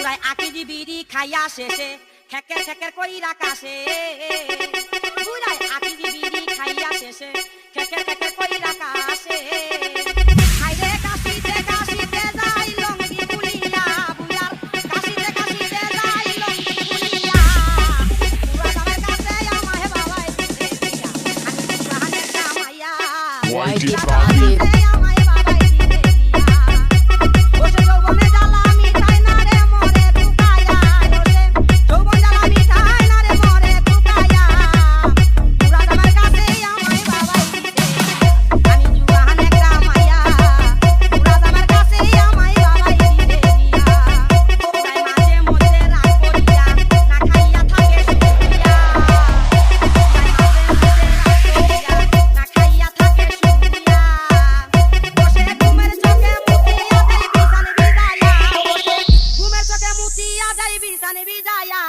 বুড়াই আকিজি বিড়ি খাইয়া শেষে খেকের খেকের কইরা কাশে বুড়াই আকিজি বিড়ি খাইয়া শেষে খেকের খেকের কইরা কাশে খাইরে কাশিতে কাশিতে যাই লঙ্গি পুলিয়া বুড়ার কাশিতে কাশিতে যাই লঙ্গি পুলিয়া বুড়া দামের কাছে আমায় বাবাই দিতে দিয়া আমি জাহানের কামাইয়া Whitey বুড়া Bobby. দামের কাছে আমায় বাবাই দিতে দিয়া ওসে যৌবনে জ্বালা মিঠাই না রে মরে টুকায়া ওসে যৌবন জ্বালা মিঠাই না রে মরে টুকায়া বুড়া দামের কাছে আমায় বাবাই দিতে আমি জুয়ান একটা মাইয়া বুড়া দামের কাছে আমায় বাবাই দিতে দিয়া তাই মাঝে মধ্যে রাগ করিয়া না খাইয়া থাকে শুকিয়া তাই মাঝে মধ্যে রাগ করিয়া না খাইয়া থাকে শুকিয়া বসে ঘুমের চোখে মুতিয়া দেই বিছানে বিজায়া বসে ঘুমের চোখে মুতিয়া দেই বিছানে বিজায়া